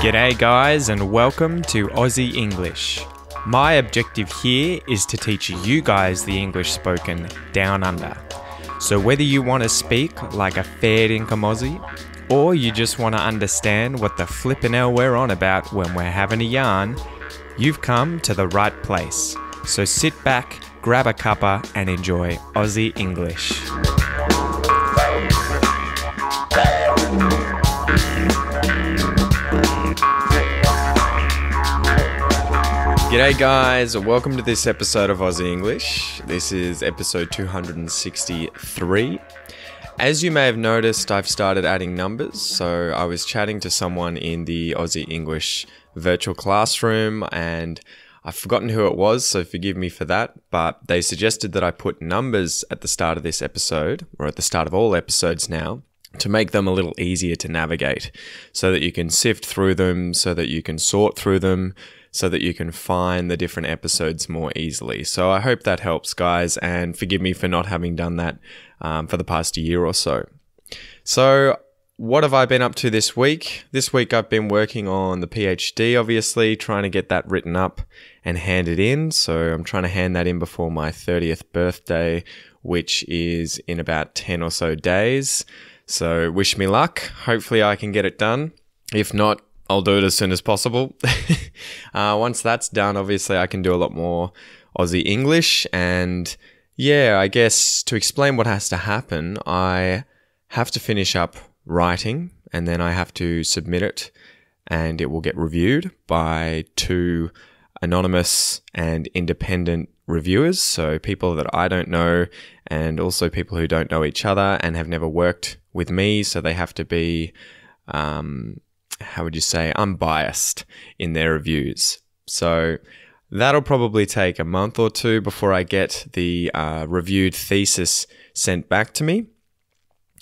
G'day guys and welcome to Aussie English. My objective here is to teach you guys the English spoken down under. So whether you want to speak like a fair dinkum Aussie, or you just want to understand what the flippin' hell we're on about when we're having a yarn, you've come to the right place. So sit back, grab a cuppa and enjoy Aussie English. G'day guys, welcome to this episode of Aussie English. This is episode 263. As you may have noticed, I've started adding numbers. So I was chatting to someone in the Aussie English virtual classroom and I've forgotten who it was, so forgive me for that. But they suggested that I put numbers at the start of this episode, or at the start of all episodes now, to make them a little easier to navigate so that you can sift through them, so that you can sort through them, so that you can find the different episodes more easily. So I hope that helps, guys, and forgive me for not having done that for the past year or so. So what have I been up to this week? This week I've been working on the PhD, obviously, trying to get that written up and handed in. So I'm trying to hand that in before my 30th birthday, which is in about 10 or so days. So wish me luck. Hopefully I can get it done. If not, I'll do it as soon as possible. Once that's done, obviously I can do a lot more Aussie English. And yeah, I guess to explain what has to happen, I have to finish up writing and then I have to submit it and it will get reviewed by 2 anonymous and independent reviewers. So people that I don't know and also people who don't know each other and have never worked with me. So they have to be, how would you say, unbiased in their reviews. So that'll probably take a month or 2 before I get the reviewed thesis sent back to me.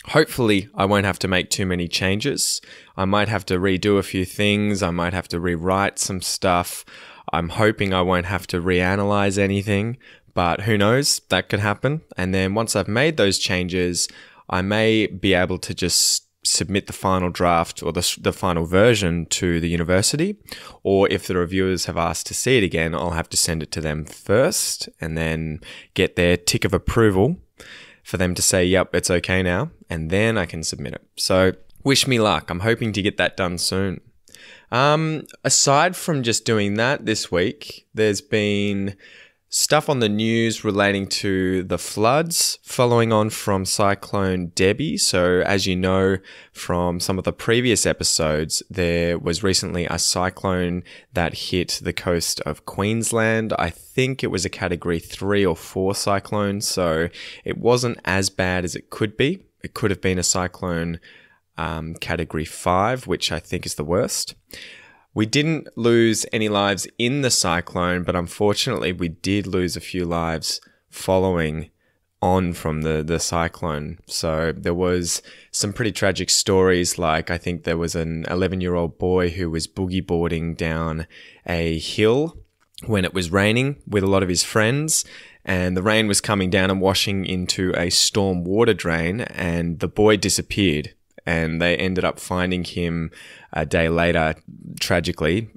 Hopefully, I won't have to make too many changes. I might have to redo a few things. I might have to rewrite some stuff. I'm hoping I won't have to reanalyze anything, but who knows? That could happen. And then once I've made those changes, I may be able to just submit the final draft or the final version to the university. Or if the reviewers have asked to see it again, I'll have to send it to them first and then get their tick of approval for them to say, yep, it's okay now. And then I can submit it. So wish me luck. I'm hoping to get that done soon. Aside from just doing that this week, there's been stuff on the news relating to the floods following on from Cyclone Debbie. So as you know from some of the previous episodes, there was recently a cyclone that hit the coast of Queensland. I think it was a category 3 or 4 cyclone, so it wasn't as bad as it could be. It could have been a cyclone category 5, which I think is the worst. We didn't lose any lives in the cyclone, but unfortunately we did lose a few lives following on from the cyclone. So there was some pretty tragic stories, like I think there was an 11-year-old boy who was boogie boarding down a hill when it was raining with a lot of his friends, and the rain was coming down and washing into a storm water drain, and the boy disappeared. And they ended up finding him a day later, tragically.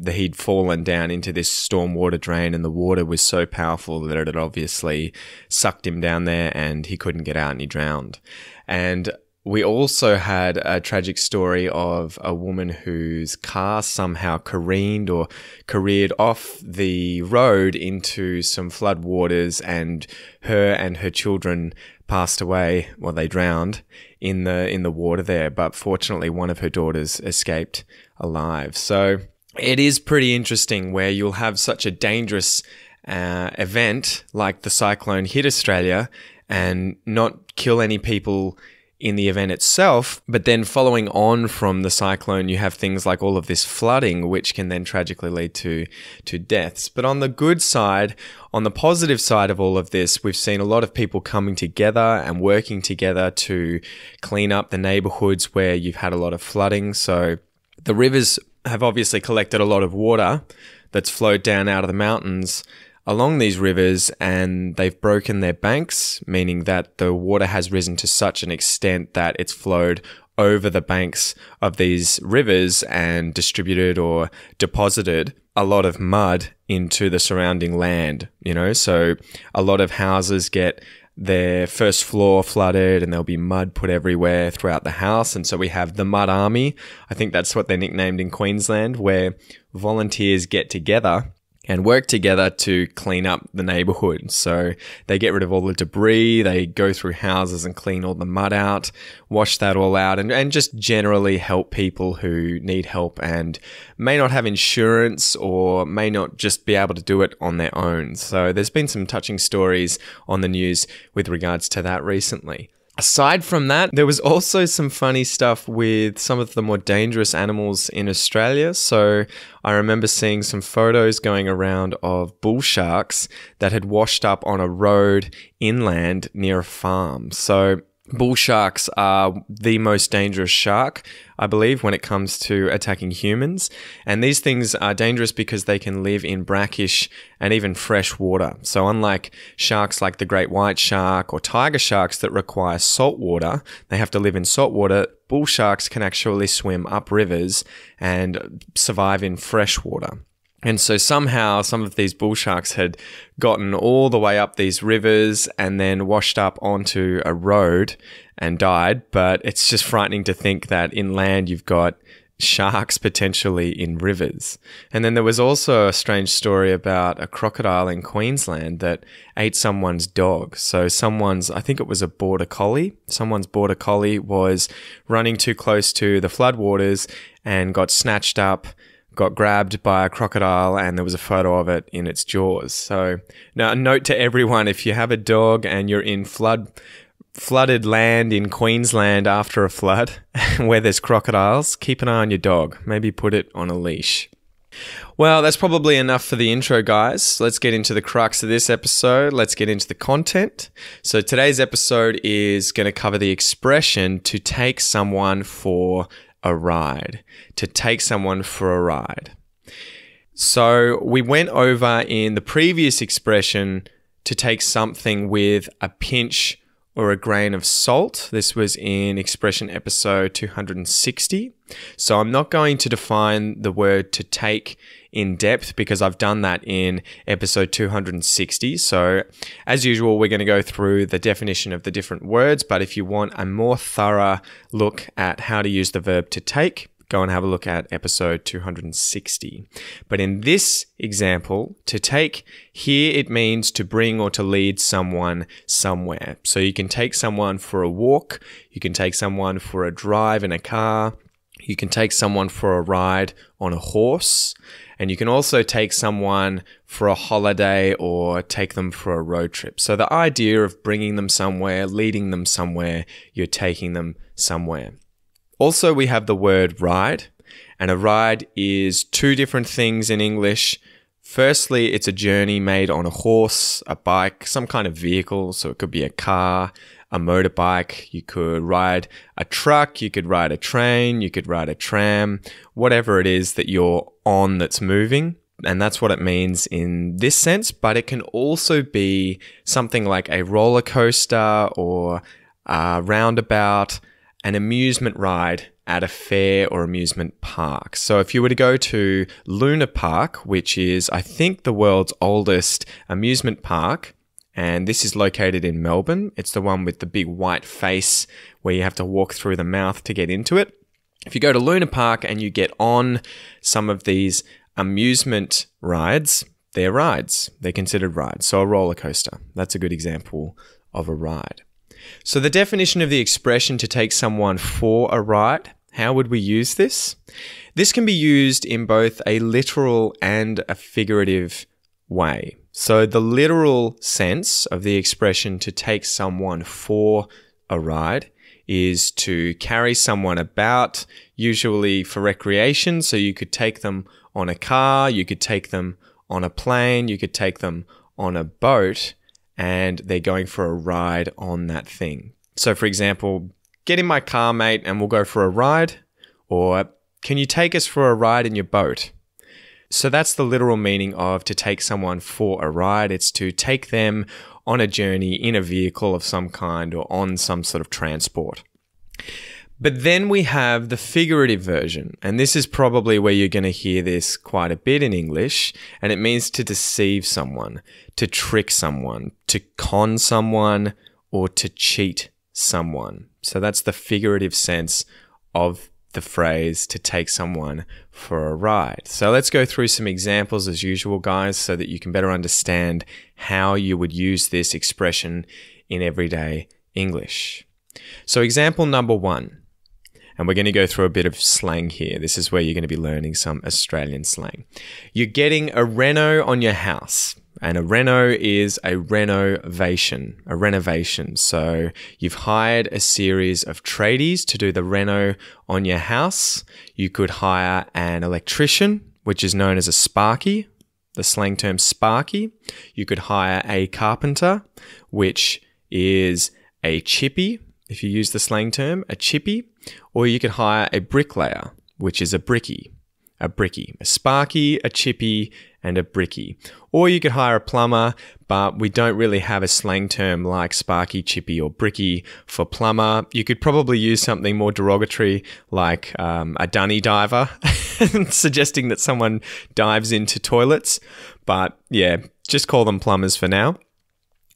He'd fallen down into this storm water drain and the water was so powerful that it had obviously sucked him down there and he couldn't get out and he drowned. And we also had a tragic story of a woman whose car somehow careened or careered off the road into some flood waters, and her children passed away, well, they drowned in the water there, but fortunately one of her daughters escaped alive. So it is pretty interesting where you'll have such a dangerous event like the cyclone hit Australia and not kill any people in the event itself, but then following on from the cyclone, you have things like all of this flooding, which can then tragically lead to deaths. But on the good side, on the positive side of all of this, we've seen a lot of people coming together and working together to clean up the neighborhoods where you've had a lot of flooding. So the rivers have obviously collected a lot of water that's flowed down out of the mountains along these rivers and they've broken their banks, meaning that the water has risen to such an extent that it's flowed over the banks of these rivers and distributed or deposited a lot of mud into the surrounding land, so a lot of houses get their first floor flooded and there'll be mud put everywhere throughout the house. And so we have the Mud Army. I think that's what they're nicknamed in Queensland, where volunteers get together and work together to clean up the neighborhood. So they get rid of all the debris, they go through houses and clean all the mud out, wash that all out, and just generally help people who need help and may not have insurance or may not just be able to do it on their own. So there's been some touching stories on the news with regards to that recently. Aside from that, there was also some funny stuff with some of the more dangerous animals in Australia. So I remember seeing some photos going around of bull sharks that had washed up on a road inland near a farm. So bull sharks are the most dangerous shark, I believe, when it comes to attacking humans. And these things are dangerous because they can live in brackish and even fresh water. So unlike sharks like the great white shark or tiger sharks that require salt water, they have to live in salt water, bull sharks can actually swim up rivers and survive in fresh water. And so somehow some of these bull sharks had gotten all the way up these rivers and then washed up onto a road and died. But it's just frightening to think that inland you've got sharks potentially in rivers. And then there was also a strange story about a crocodile in Queensland that ate someone's dog. So I think it was a border collie. Someone's border collie was running too close to the floodwaters and got snatched up, got grabbed by a crocodile, and there was a photo of it in its jaws. So now a note to everyone, if you have a dog and you're in flooded land in Queensland after a flood where there's crocodiles, keep an eye on your dog. Maybe put it on a leash. Well, that's probably enough for the intro, guys. Let's get into the crux of this episode. Let's get into the content. So today's episode is going to cover the expression to take someone for a ride. To take someone for a ride. So we went over in the previous expression to take something with a pinch or a grain of salt. This was in expression episode 260. So I'm not going to define the word to take in depth because I've done that in episode 260. So as usual, we're going to go through the definition of the different words. But if you want a more thorough look at how to use the verb to take, go and have a look at episode 260. But in this example, to take, here it means to bring or to lead someone somewhere. So you can take someone for a walk, you can take someone for a drive in a car, you can take someone for a ride on a horse, and you can also take someone for a holiday or take them for a road trip. So the idea of bringing them somewhere, leading them somewhere, you're taking them somewhere. Also, we have the word ride, and a ride is two different things in English. Firstly, it's a journey made on a horse, a bike, some kind of vehicle. So it could be a car, a motorbike. You could ride a truck, you could ride a train, you could ride a tram, whatever it is that you're on that's moving. And that's what it means in this sense, but it can also be something like a roller coaster or a roundabout, an amusement ride at a fair or amusement park. So if you were to go to Luna Park, which is, I think, the world's oldest amusement park, and this is located in Melbourne. It's the one with the big white face where you have to walk through the mouth to get into it. If you go to Luna Park and you get on some of these amusement rides, they're rides. They're considered rides. So a roller coaster, that's a good example of a ride. So the definition of the expression to take someone for a ride, how would we use this? This can be used in both a literal and a figurative way. So the literal sense of the expression to take someone for a ride is to carry someone about, usually for recreation. So you could take them on a car, you could take them on a plane, you could take them on a boat, and they're going for a ride on that thing. So for example, get in my car, mate, and we'll go for a ride. Or can you take us for a ride in your boat? So that's the literal meaning of to take someone for a ride. It's to take them on a journey in a vehicle of some kind or on some sort of transport. But then we have the figurative version, and this is probably where you're going to hear this quite a bit in English, and it means to deceive someone, to trick someone, to con someone, or to cheat someone. So that's the figurative sense of the phrase to take someone for a ride. So let's go through some examples as usual, guys, so that you can better understand how you would use this expression in everyday English. So example number 1. And we're going to go through a bit of slang here. This is where you're going to be learning some Australian slang. You're getting a reno on your house. And a reno is a renovation. So you've hired a series of tradies to do the reno on your house. You could hire an electrician, which is known as a sparky, the slang term sparky. You could hire a carpenter, which is a chippy, if you use the slang term, a chippy. Or you could hire a bricklayer, which is a brickie. A sparky, a chippy, and a brickie. Or you could hire a plumber, but we don't really have a slang term like sparky, chippy, or brickie for plumber. You could probably use something more derogatory like a dunny diver, suggesting that someone dives into toilets. But yeah, just call them plumbers for now.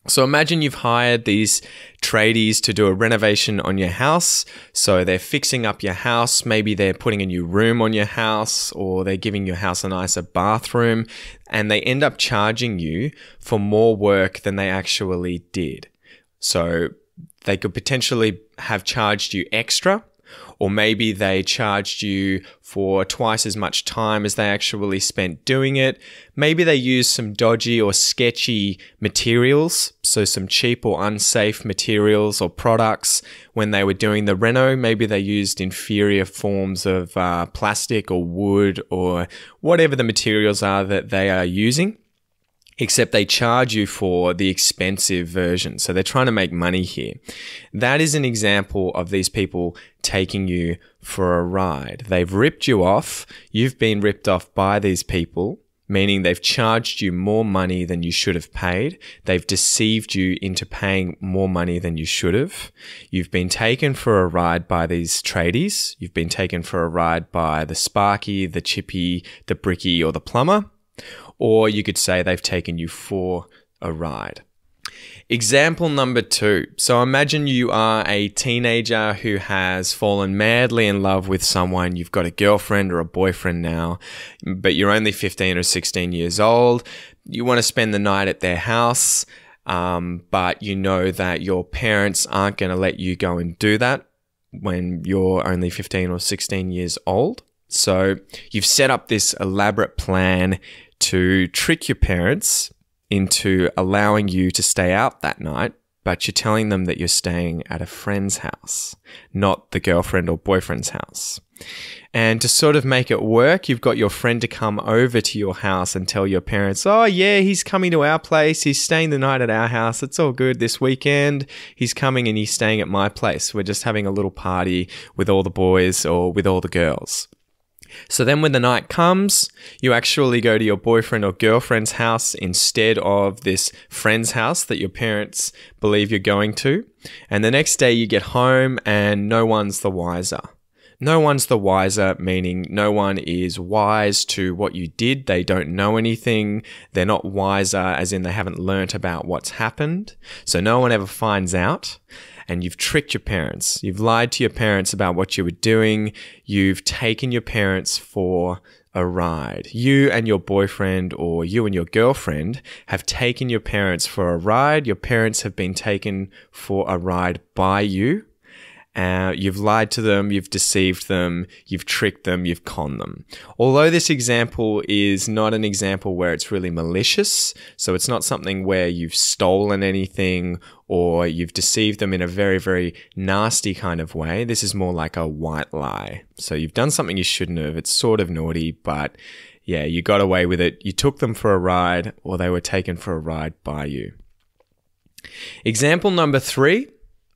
So imagine you've hired these tradies to do a renovation on your house. So they're fixing up your house. Maybe they're putting a new room on your house, or they're giving your house a nicer bathroom, and they end up charging you for more work than they actually did. So they could potentially have charged you extra, or maybe they charged you for twice as much time as they actually spent doing it. Maybe they used some dodgy or sketchy materials, so some cheap or unsafe materials or products when they were doing the reno. Maybe they used inferior forms of plastic or wood or whatever the materials are that they are using. Except they charge you for the expensive version. So they're trying to make money here. That is an example of these people taking you for a ride. They've ripped you off. You've been ripped off by these people, meaning they've charged you more money than you should have paid. They've deceived you into paying more money than you should have. You've been taken for a ride by these tradies. You've been taken for a ride by the sparky, the chippy, the brickie, or the plumber. Or you could say they've taken you for a ride. Example number 2. So imagine you are a teenager who has fallen madly in love with someone. You've got a girlfriend or a boyfriend now, but you're only 15 or 16 years old. You want to spend the night at their house, but you know that your parents aren't going to let you go and do that when you're only 15 or 16 years old. So you've set up this elaborate plan to trick your parents into allowing you to stay out that night, but you're telling them that you're staying at a friend's house, not the girlfriend or boyfriend's house. And to sort of make it work, you've got your friend to come over to your house and tell your parents, oh yeah, he's coming to our place. He's staying the night at our house. It's all good this weekend. He's coming and he's staying at my place. We're just having a little party with all the boys or with all the girls. So then when the night comes, you actually go to your boyfriend or girlfriend's house instead of this friend's house that your parents believe you're going to. And the next day you get home and no one's the wiser. No one's the wiser, meaning no one is wise to what you did. They don't know anything. They're not wiser as in they haven't learnt about what's happened. So no one ever finds out. And you've tricked your parents. You've lied to your parents about what you were doing. You've taken your parents for a ride. You and your boyfriend or you and your girlfriend have taken your parents for a ride. Your parents have been taken for a ride by you. You've lied to them, you've deceived them, you've tricked them, you've conned them. Although this example is not an example where it's really malicious, so it's not something where you've stolen anything or you've deceived them in a very, very nasty kind of way. This is more like a white lie. So you've done something you shouldn't have. It's sort of naughty, but yeah, you got away with it. You took them for a ride or they were taken for a ride by you. Example number 3.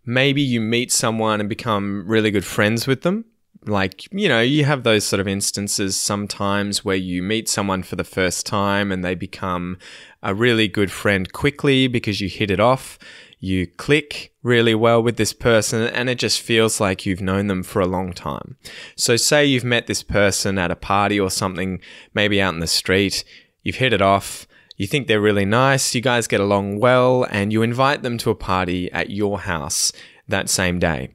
Maybe you meet someone and become really good friends with them. Like, you have those sort of instances sometimes where you meet someone for the first time and they become a really good friend quickly because you hit it off. You click really well with this person and it just feels like you've known them for a long time. So say you've met this person at a party or something, maybe out in the street, you've hit it off, you think they're really nice, you guys get along well, and you invite them to a party at your house that same day.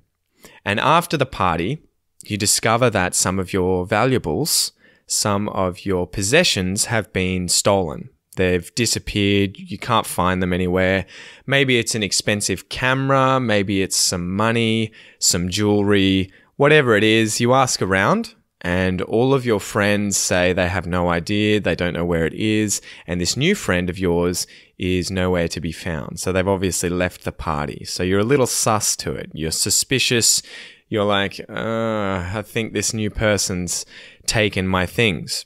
And after the party, you discover that some of your valuables, some of your possessions have been stolen. They've disappeared. You can't find them anywhere. Maybe it's an expensive camera. Maybe it's some money, some jewelry, whatever it is. You ask around and all of your friends say they have no idea. They don't know where it is. And this new friend of yours is nowhere to be found. So they've obviously left the party. So you're a little sus to it. You're suspicious. You're like, I think this new person's taken my things.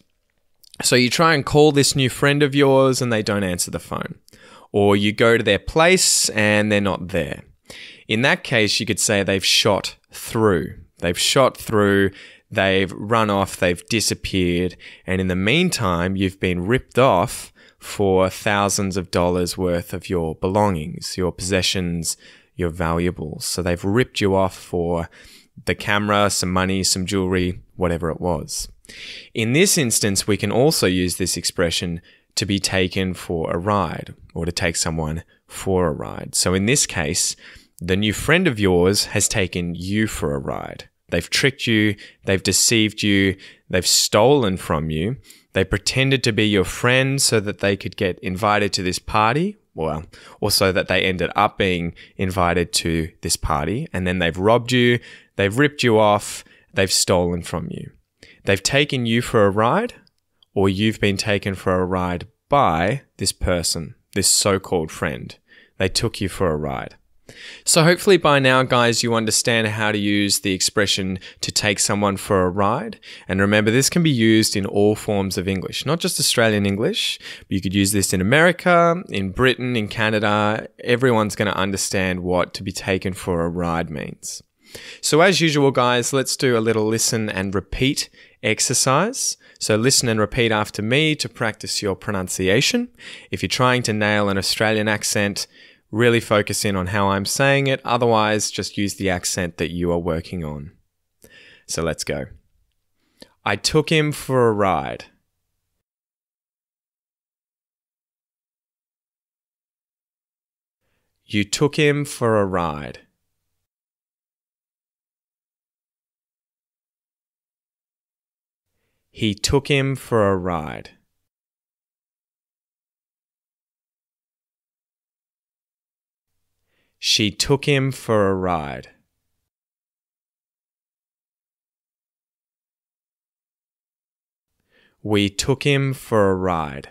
So you try and call this new friend of yours and they don't answer the phone. Or you go to their place and they're not there. In that case, you could say they've shot through. They've shot through, they've run off, they've disappeared. And in the meantime, you've been ripped off for thousands of dollars worth of your belongings, your possessions, your valuables. So they've ripped you off for the camera, some money, some jewelry, whatever it was. In this instance, we can also use this expression to be taken for a ride or to take someone for a ride. So in this case, the new friend of yours has taken you for a ride. They've tricked you, they've deceived you, they've stolen from you. They pretended to be your friend so that they could get invited to this party, or so that they ended up being invited to this party. And then they've robbed you, they've ripped you off, they've stolen from you. They've taken you for a ride, or you've been taken for a ride by this person, this so-called friend. They took you for a ride. So hopefully by now, guys, you understand how to use the expression to take someone for a ride. And remember, this can be used in all forms of English, not just Australian English. But you could use this in America, in Britain, in Canada. Everyone's going to understand what to be taken for a ride means. So as usual, guys, let's do a little listen and repeat exercise. So listen and repeat after me to practice your pronunciation. If you're trying to nail an Australian accent, really focus in on how I'm saying it. Otherwise, just use the accent that you are working on. So let's go. I took him for a ride. You took him for a ride. He took him for a ride. She took him for a ride. We took him for a ride.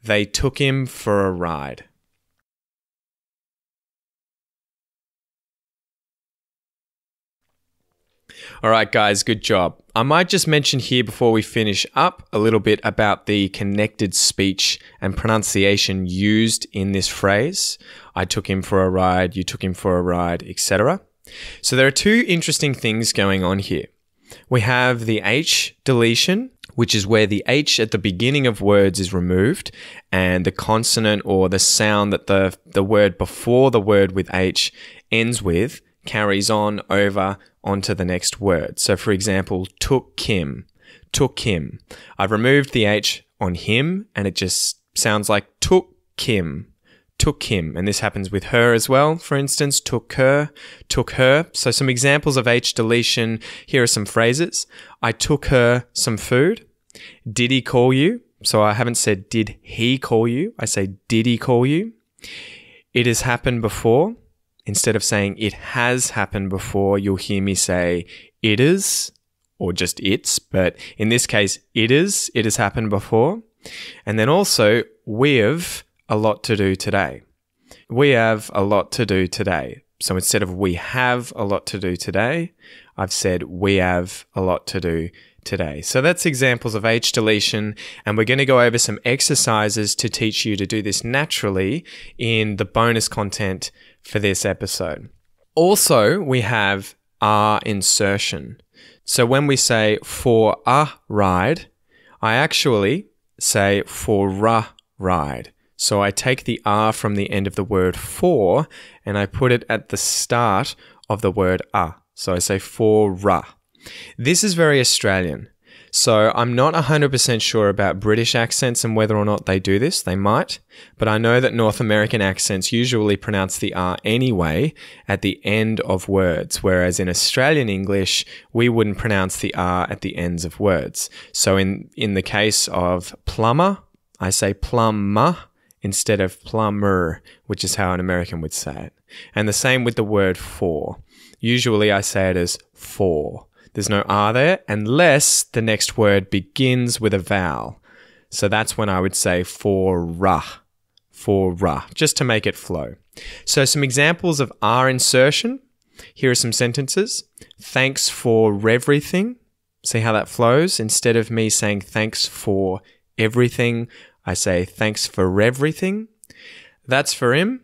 They took him for a ride. All right, guys, good job. I might just mention here before we finish up a little bit about the connected speech and pronunciation used in this phrase. I took him for a ride, you took him for a ride, etc. So there are two interesting things going on here. We have the H deletion, which is where the H at the beginning of words is removed and the consonant or the sound that the word before the word with H ends with carries on over onto the next word. So for example, took him, took him. I've removed the H on him and it just sounds like took him, took him. And this happens with her as well. For instance, took her, took her. So some examples of H deletion. Here are some phrases. I took her some food. Did he call you? So I haven't said did he call you. I say did he call you? It has happened before. Instead of saying it has happened before, you'll hear me say it is or just it's. But in this case, it has happened before. And then also, we've a lot to do today. We have a lot to do today. So instead of we have a lot to do today, I've said we have a lot to do today. So that's examples of H deletion, and we're going to go over some exercises to teach you to do this naturally in the bonus content for this episode. Also, we have R insertion. So when we say for a ride, I actually say for a ride. So I take the R from the end of the word for and I put it at the start of the word a. So I say for a. This is very Australian. So I'm not 100% sure about British accents and whether or not they do this. They might. But I know that North American accents usually pronounce the R anyway at the end of words, whereas in Australian English, we wouldn't pronounce the R at the ends of words. So in the case of plumber, I say plumber instead of plumber, which is how an American would say it. And the same with the word for. Usually I say it as for. There's no R there unless the next word begins with a vowel. So that's when I would say for ra, just to make it flow. So some examples of R insertion. Here are some sentences. Thanks for everything. See how that flows? Instead of me saying thanks for everything, I say thanks for everything. That's for him.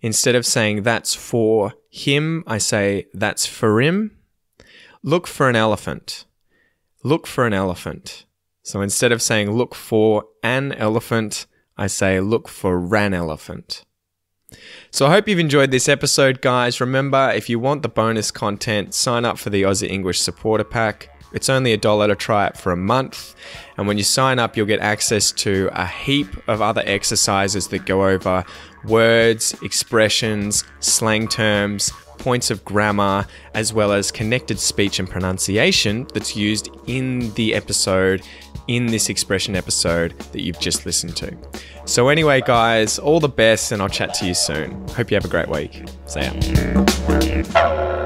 Instead of saying that's for him, I say that's for him. Look for an elephant. Look for an elephant. So instead of saying look for an elephant, I say look for an elephant. So I hope you've enjoyed this episode, guys. Remember, if you want the bonus content, sign up for the Aussie English Supporter Pack. It's only $1 to try it for a month. And when you sign up, you'll get access to a heap of other exercises that go over words, expressions, slang terms, points of grammar, as well as connected speech and pronunciation that's used in the episode, in this expression episode that you've just listened to. So anyway, guys, all the best, and I'll chat to you soon. Hope you have a great week. See ya.